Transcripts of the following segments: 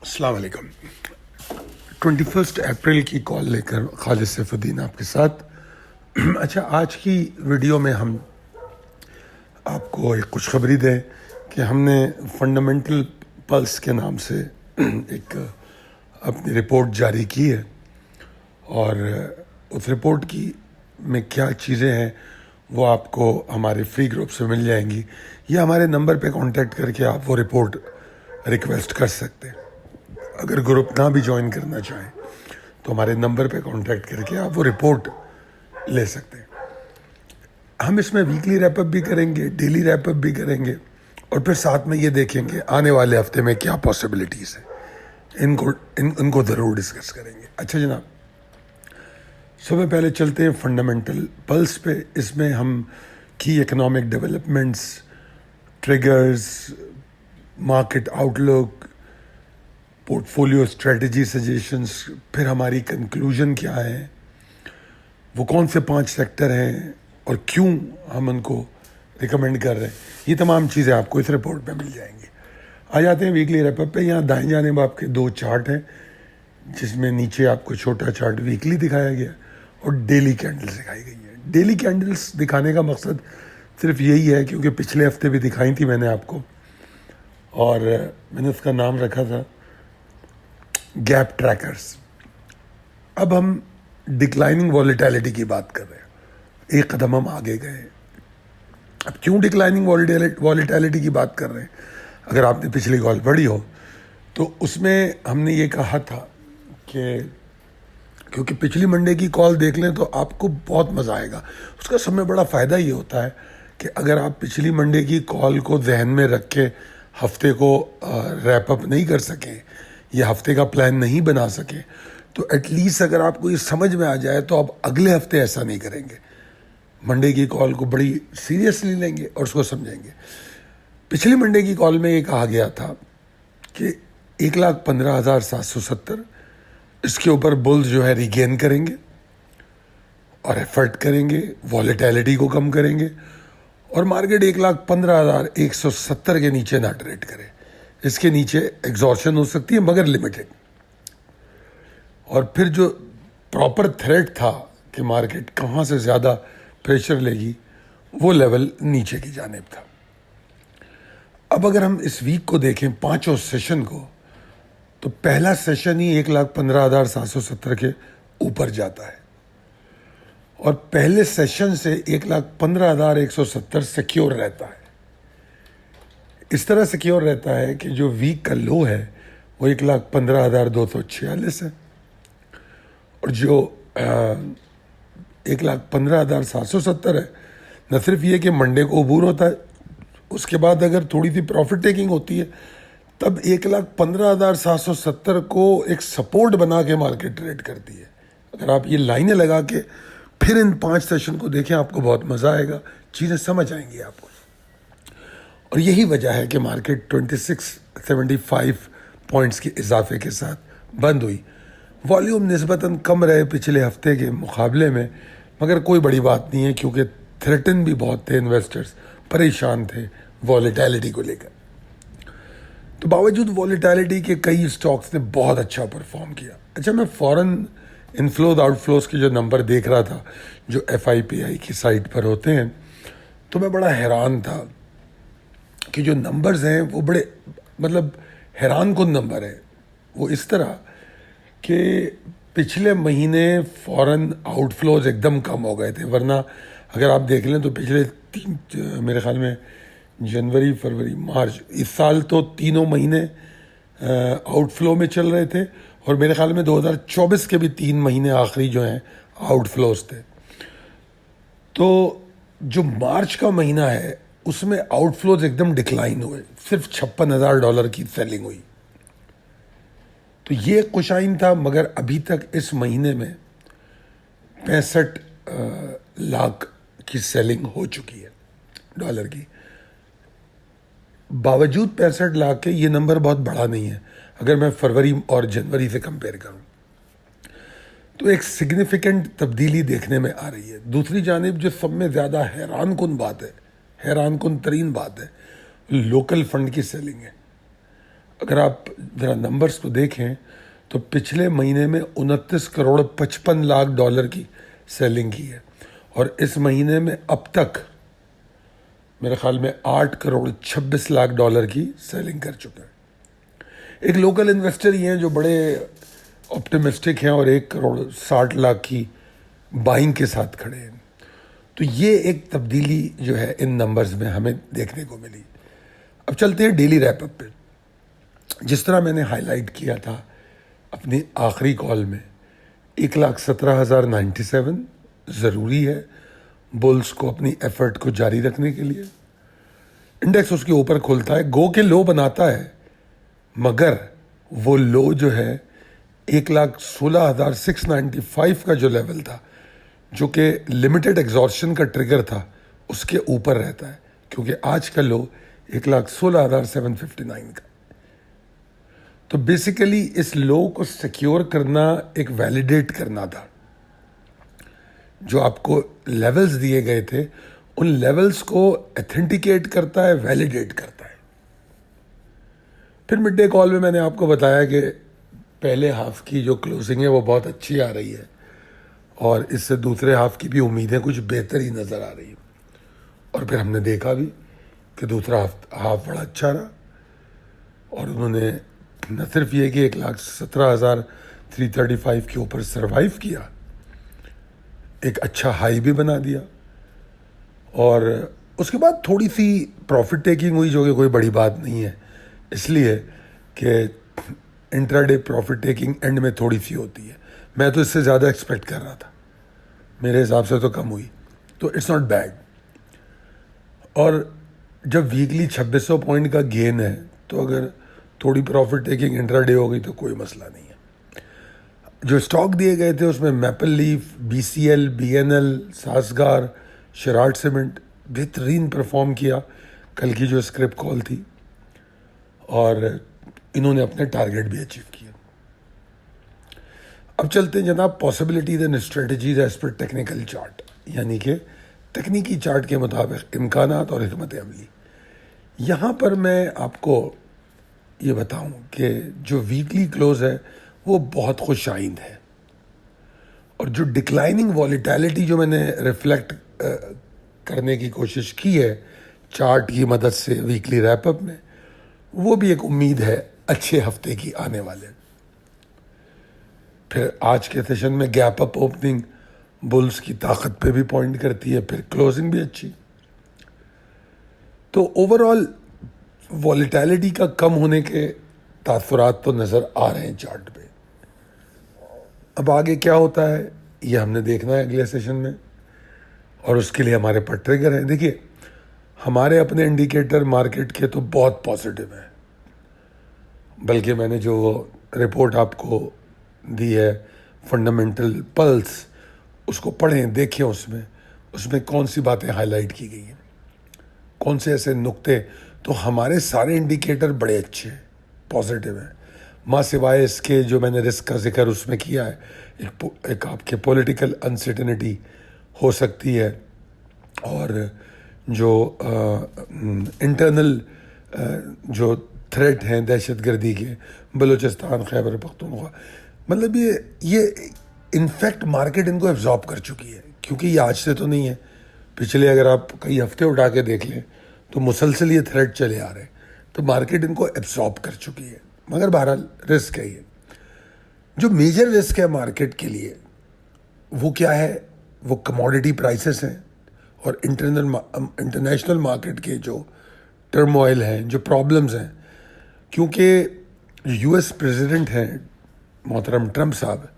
अस्सलाम वालेकुम। 21 अप्रैल की कॉल लेकर खालिद सैफुद्दीन आपके साथ। अच्छा, आज की वीडियो में हम आपको एक खुशखबरी दें कि हमने फंडामेंटल पल्स के नाम से एक अपनी रिपोर्ट जारी की है और उस रिपोर्ट की में क्या चीज़ें हैं वो आपको हमारे फ्री ग्रुप से मिल जाएंगी या हमारे नंबर पे कांटेक्ट करके आप वो रिपोर्ट रिक्वेस्ट कर सकते हैं। अगर ग्रुप ना भी ज्वाइन करना चाहें तो हमारे नंबर पे कांटेक्ट करके आप वो रिपोर्ट ले सकते हैं। हम इसमें वीकली रैपअप भी करेंगे, डेली रैपअप भी करेंगे और फिर साथ में ये देखेंगे आने वाले हफ्ते में क्या पॉसिबिलिटीज़ है, इनको ज़रूर डिस्कस करेंगे। अच्छा जनाब, सबसे पहले चलते हैं फंडामेंटल पल्स पे। इसमें हम की economic developments, triggers, market outlook, portfolio strategy suggestions, फिर हमारी कंक्लूजन क्या है, वो कौन से 5 सेक्टर हैं और क्यों हम उनको रिकमेंड कर रहे हैं, ये तमाम चीज़ें आपको इस रिपोर्ट में मिल जाएंगी। आ जाते हैं वीकली रैपअप पे। यहाँ दाएं जानिब आपके 2 चार्ट हैं जिसमें नीचे आपको छोटा चार्ट वीकली दिखाया गया और डेली कैंडल्स दिखाई गई हैं। डेली कैंडल्स दिखाने का मकसद सिर्फ यही है क्योंकि पिछले हफ्ते भी दिखाई थी मैंने आपको और मैंने उसका नाम रखा था गैप ट्रैकर्स। अब हम डिक्लाइनिंग वॉलेटिलिटी की बात कर रहे हैं, एक कदम हम आगे गए। अब क्यों डिक्लाइनिंग वॉलेटिलिटी की बात कर रहे हैं? अगर आपने पिछली कॉल पढ़ी हो तो उसमें हमने ये कहा था कि क्योंकि पिछली मंडे की कॉल देख लें तो आपको बहुत मज़ा आएगा। उसका सब में बड़ा फ़ायदा ये होता है कि अगर आप पिछली मंडे की कॉल को जहन में रख के हफ्ते को रैपअप नहीं कर सकें या हफ्ते का प्लान नहीं बना सके तो एटलीस्ट अगर आपको ये समझ में आ जाए तो आप अगले हफ्ते ऐसा नहीं करेंगे, मंडे की कॉल को बड़ी सीरियसली लेंगे और उसको समझेंगे। पिछली मंडे की कॉल में ये कहा गया था कि 1,15,770 इसके ऊपर बुल्स जो है रिगेन करेंगे और एफर्ट करेंगे, वॉलेटिलिटी को कम करेंगे और मार्केट 1,15,170 के नीचे ना ट्रेड करे। इसके नीचे एग्जॉर्शन हो सकती है मगर लिमिटेड। और फिर जो प्रॉपर थ्रेट था कि मार्केट कहाँ से ज़्यादा प्रेशर लेगी वो लेवल नीचे की जानिब था। अब अगर हम इस वीक को देखें, 5 सेशन को, तो पहला सेशन ही 1,15,770 के ऊपर जाता है और पहले सेशन से 1,15,170 सिक्योर रहता है। इस तरह सिक्योर रहता है कि जो वीक का लो है वो 1,15,246 है और जो 1,15,770 है, न सिर्फ ये कि मंडे को अबूर होता है, उसके बाद अगर थोड़ी सी प्रॉफिट टेकिंग होती है तब 1,15,770 को एक सपोर्ट बना के मार्केट ट्रेड करती है। अगर आप ये लाइनें लगा के फिर इन 5 सेशन को देखें आपको बहुत मज़ा आएगा, चीज़ें समझ आएंगी आपको। और यही वजह है कि मार्केट 2675 पॉइंट्स के इजाफे के साथ बंद हुई। वॉल्यूम निस्बतन कम रहे पिछले हफ्ते के मुकाबले में, मगर कोई बड़ी बात नहीं है क्योंकि थ्रेटन भी बहुत थे, इन्वेस्टर्स परेशान थे वॉलेटिलिटी को लेकर। तो बावजूद वॉलेटिलिटी के कई स्टॉक्स ने बहुत अच्छा परफॉर्म किया। अच्छा, मैं फॉरेन इनफ्लोज आउटफ्लोज के जो नंबर देख रहा था जो FIPI की साइट पर होते हैं तो मैं बड़ा हैरान था कि जो नंबर्स हैं वो बड़े हैरान कुन नंबर है। वो इस तरह कि पिछले महीने फॉरेन आउटफ्लोज एकदम कम हो गए थे, वरना अगर आप देख लें तो पिछले 3 मेरे ख्याल में जनवरी, फरवरी, मार्च, इस साल तो तीनों महीने आउटफ्लो में चल रहे थे और मेरे ख्याल में 2024 के भी 3 महीने आखिरी जो हैं आउटफ्लोज थे। तो जो मार्च का महीना है उसमें आउटफ्लोज एकदम डिक्लाइन हुए, सिर्फ $56,000 की सेलिंग हुई। तो ये खुशाइन था, मगर अभी तक इस महीने में 65 लाख की सेलिंग हो चुकी है डॉलर की। बावजूद 65 लाख के ये नंबर बहुत बड़ा नहीं है अगर मैं फरवरी और जनवरी से कंपेयर करूं, तो एक सिग्निफिकेंट तब्दीली देखने में आ रही है। दूसरी जानिब जो सब में ज़्यादा हैरान कुन बात है, हैरान कुन तरीन बात है, लोकल फंड की सेलिंग है। अगर आप ज़रा नंबर्स को देखें तो पिछले महीने में 29 करोड़ 55 लाख डॉलर की सेलिंग की है, और इस महीने में अब तक मेरे ख्याल में 8 करोड़ 26 लाख डॉलर की सेलिंग कर चुके हैं। एक लोकल इन्वेस्टर ही हैं जो बड़े ऑप्टिमिस्टिक हैं और 1 करोड़ 60 लाख की बाइंग के साथ खड़े हैं। तो ये एक तब्दीली जो है इन नंबर्स में हमें देखने को मिली। अब चलते हैं डेली रैपअप पे। जिस तरह मैंने हाईलाइट किया था अपनी आखिरी कॉल में, 1,17,097 ज़रूरी है बुल्स को अपनी एफर्ट को जारी रखने के लिए। इंडेक्स उसके ऊपर खुलता है, गो के लो बनाता है, मगर वो लो जो है 1,16,695 का जो लेवल था, जो कि लिमिटेड एग्जॉर्शन का ट्रिगर था, उसके ऊपर रहता है, क्योंकि आज का लो 1,16,759 का। तो बेसिकली इस लो को सिक्योर करना एक वैलिडेट करना था। जो आपको लेवल्स दिए गए थे उन लेवल्स को ऑथेंटिकेट करता है, वैलिडेट करता है। फिर मिड डे कॉल में मैंने आपको बताया कि पहले हाफ की जो क्लोजिंग है वो बहुत अच्छी आ रही है, और इससे दूसरे हाफ की भी उम्मीदें कुछ बेहतर ही नज़र आ रही है। और फिर हमने देखा भी कि दूसरा हाफ बड़ा अच्छा रहा, और उन्होंने न सिर्फ ये कि 1,17,335 के ऊपर सरवाइव किया, एक अच्छा हाई भी बना दिया, और उसके बाद थोड़ी सी प्रॉफिट टेकिंग हुई, जो कि कोई बड़ी बात नहीं है, इसलिए कि इंट्राडे प्रॉफिट टेकिंग एंड में थोड़ी सी होती है। मैं तो इससे ज़्यादा एक्सपेक्ट कर रहा था, मेरे हिसाब से तो कम हुई, तो इट्स नॉट बैड। और जब वीकली 2600 पॉइंट का गेन है, तो अगर थोड़ी प्रॉफिट टेकिंग इंट्राडे हो गई तो कोई मसला नहीं है। जो स्टॉक दिए गए थे उसमें मैपल लीफ, BCL, BNL, सासगार, शराट सीमेंट बेहतरीन परफॉर्म किया कल की जो स्क्रिप्ट कॉल थी, और इन्होंने अपने टारगेट भी अचीव किया। अब चलते हैं जनाब possibilities and strategies as per technical chart, यानी कि तकनीकी चार्ट के मुताबिक इम्कानात और हिकमत अमली। यहाँ पर मैं आपको ये बताऊं कि जो वीकली क्लोज है वो बहुत खुशाइंद है, और जो डिक्लाइनिंग वॉलीटैलिटी जो मैंने रिफ्लेक्ट करने की कोशिश की है चार्ट की मदद से वीकली रैपअप में, वो भी एक उम्मीद है अच्छे हफ्ते की आने वाले। फिर आज के सेशन में गैप अप ओपनिंग बुल्स की ताकत पे भी पॉइंट करती है, फिर क्लोजिंग भी अच्छी। तो ओवरऑल वॉलीटैलिटी का कम होने के तासुरात तो नज़र आ रहे हैं चार्ट पे। अब आगे क्या होता है ये हमने देखना है अगले सेशन में, और उसके लिए हमारे पर ट्रिगर हैं। देखिए, हमारे अपने इंडिकेटर मार्केट के तो बहुत पॉजिटिव हैं, बल्कि मैंने जो रिपोर्ट आपको दी है फंडामेंटल पल्स, उसको पढ़ें, देखें, उसमें कौन सी बातें हाईलाइट की गई हैं, कौन से ऐसे नुक्ते। तो हमारे सारे इंडिकेटर बड़े अच्छे हैं, पॉजिटिव हैं, माँ सिवाय इसके जो मैंने रिस्क का जिक्र उसमें किया है। एक आपके पॉलिटिकल अनसर्टेनिटी हो सकती है, और जो इंटरनल जो थ्रेट हैं दहशतगर्दी के, बलूचिस्तान, खैबर पख्तूनख्वा, मतलब ये इनफैक्ट मार्केट इनको एब्जॉर्ब कर चुकी है, क्योंकि ये आज से तो नहीं है। पिछले अगर आप कई हफ्ते उठा के देख लें तो मुसलसल ये थ्रेट चले आ रहे हैं, तो मार्केट इनको एब्जॉर्ब कर चुकी है। मगर बहरहाल रिस्क है ये। जो मेजर रिस्क है मार्केट के लिए वो क्या है, वो कमोडिटी प्राइसेस हैं, और इंटरनेशनल मार्केट के जो टर्मोइल हैं, जो प्रॉब्लम्स हैं, क्योंकि US प्रेसिडेंट हैं मोहतरम ट्रंप साहब,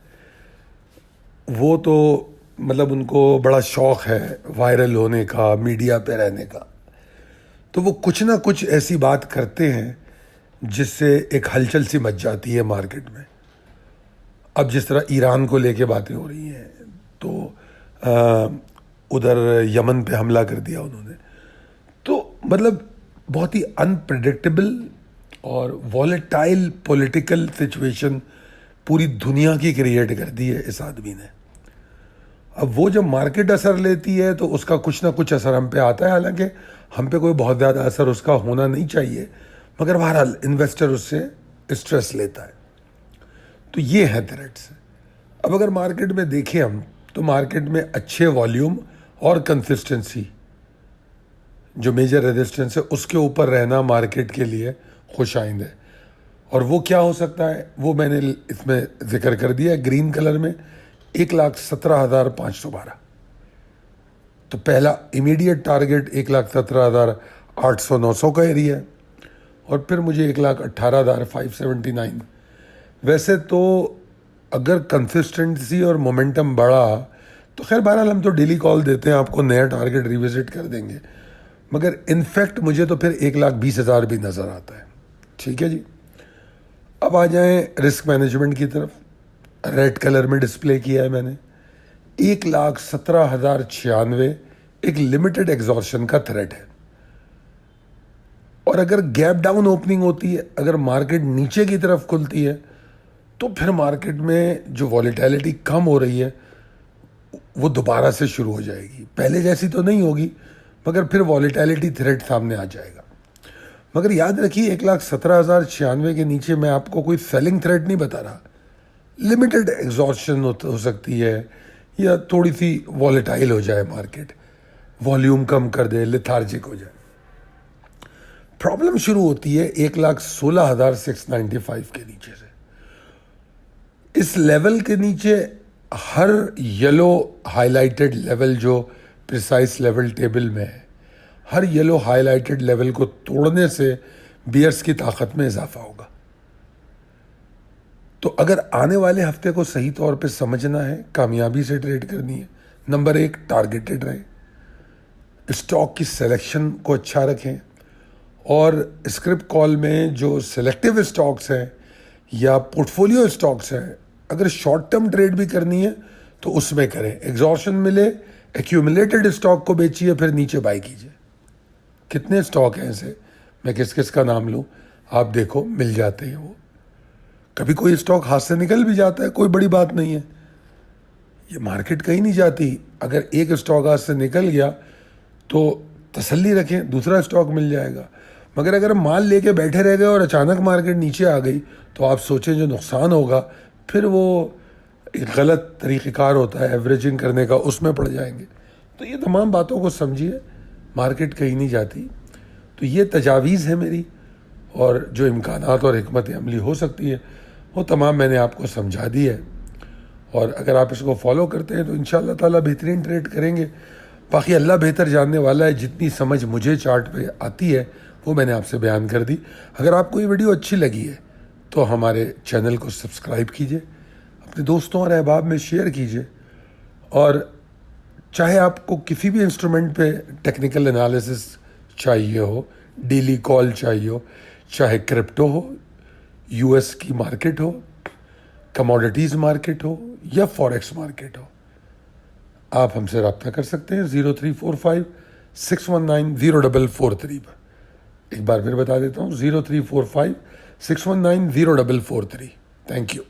वो तो मतलब उनको बड़ा शौक़ है वायरल होने का, मीडिया पे रहने का, तो वो कुछ ना कुछ ऐसी बात करते हैं जिससे एक हलचल सी मच जाती है मार्केट में। अब जिस तरह ईरान को लेके बातें हो रही हैं, तो उधर यमन पे हमला कर दिया उन्होंने, तो मतलब बहुत ही अनप्रेडिक्टेबल और वॉलेटाइल पॉलिटिकल सिचुएशन पूरी दुनिया की क्रिएट कर दी है इस आदमी ने। अब वो जब मार्केट असर लेती है तो उसका कुछ ना कुछ असर हम पे आता है, हालांकि हम पे कोई बहुत ज़्यादा असर उसका होना नहीं चाहिए, मगर बहरहाल इन्वेस्टर उससे स्ट्रेस लेता है। तो ये है थ्रेट्स। अब अगर मार्केट में देखें हम, तो मार्केट में अच्छे वॉल्यूम और कंसिस्टेंसी, जो मेजर रेजिस्टेंस है उसके ऊपर रहना मार्केट के लिए खुशाइंद है। और वो क्या हो सकता है वो मैंने इसमें जिक्र कर दिया। ग्रीन कलर में 1,17,512, तो पहला इमीडिएट टारगेट 1,17,800-900 का एरिया है, और फिर मुझे 1,18,579। वैसे तो अगर कंसिस्टेंसी और मोमेंटम बढ़ा तो खैर बहरहाल हम तो डेली कॉल देते हैं, आपको नया टारगेट रिविजिट कर देंगे, मगर इनफैक्ट मुझे तो फिर 1,20,000 भी नज़र आता है। ठीक है जी। अब आ जाएं रिस्क मैनेजमेंट की तरफ। रेड कलर में डिस्प्ले किया है मैंने। 1,17,096 एक लिमिटेड एग्जॉर्शन का थ्रेट है, और अगर गैप डाउन ओपनिंग होती है, अगर मार्केट नीचे की तरफ खुलती है, तो फिर मार्केट में जो वॉलेटिलिटी कम हो रही है वो दोबारा से शुरू हो जाएगी। पहले जैसी तो नहीं होगी, मगर फिर वॉलेटिलिटी थ्रेट सामने आ जाएगा। मगर याद रखिए 1,17,096 के नीचे मैं आपको कोई सेलिंग थ्रेट नहीं बता रहा। लिमिटेड एग्जॉर्शन हो सकती है, या थोड़ी सी वॉलेटाइल हो जाए मार्केट, वॉल्यूम कम कर दे, लेथार्जिक हो जाए। प्रॉब्लम शुरू होती है 1,16,695 के नीचे से। इस लेवल के नीचे हर येलो हाईलाइटेड लेवल जो प्रिसाइज लेवल टेबल में है, हर येलो हाईलाइटेड लेवल को तोड़ने से बियर्स की ताकत में इजाफा होगा। तो अगर आने वाले हफ्ते को सही तौर पे समझना है, कामयाबी से ट्रेड करनी है, नंबर 1 टारगेटेड रहे, स्टॉक की सिलेक्शन को अच्छा रखें, और स्क्रिप्ट कॉल में जो सिलेक्टिव स्टॉक्स हैं या पोर्टफोलियो स्टॉक्स हैं, अगर शॉर्ट टर्म ट्रेड भी करनी है तो उसमें करें। एग्जॉर्शन मिले, एक्यूमुलेटेड स्टॉक को बेचिए, फिर नीचे बाई कीजिए। कितने स्टॉक हैं ऐसे, मैं किस किस का नाम लूँ, आप देखो मिल जाते हैं वो। कभी कोई स्टॉक हाथ से निकल भी जाता है, कोई बड़ी बात नहीं है, ये मार्केट कहीं नहीं जाती। अगर एक स्टॉक हाथ से निकल गया तो तसल्ली रखें, दूसरा स्टॉक मिल जाएगा। मगर अगर माल लेके बैठे रह गए और अचानक मार्केट नीचे आ गई, तो आप सोचें जो नुकसान होगा, फिर वो एक गलत तरीक़ेकार होता है एवरेजिंग करने का, उसमें पड़ जाएंगे। तो ये तमाम बातों को समझिए, मार्केट कहीं नहीं जाती। तो ये तजावीज़ है मेरी, और जो इम्कानात और हिकमत अमली हो सकती है वो तमाम मैंने आपको समझा दी है। और अगर आप इसको फॉलो करते हैं तो इंशाअल्लाह ताला बेहतरीन ट्रेड करेंगे। बाकी अल्लाह बेहतर जानने वाला है। जितनी समझ मुझे चार्ट पे आती है वो मैंने आपसे बयान कर दी। अगर आपको ये वीडियो अच्छी लगी है तो हमारे चैनल को सब्सक्राइब कीजिए, अपने दोस्तों और अहबाब में शेयर कीजिए, और चाहे आपको किसी भी इंस्ट्रूमेंट पे टेक्निकल एनालिसिस चाहिए हो, डेली कॉल चाहिए हो, चाहे क्रिप्टो हो, यूएस की मार्केट हो, कमोडिटीज़ मार्केट हो, या फॉरेक्स मार्केट हो, आप हमसे रब्ता कर सकते हैं 0345-619-0443 पर। एक बार फिर बता देता हूँ, 0345-619-0443। Thank you.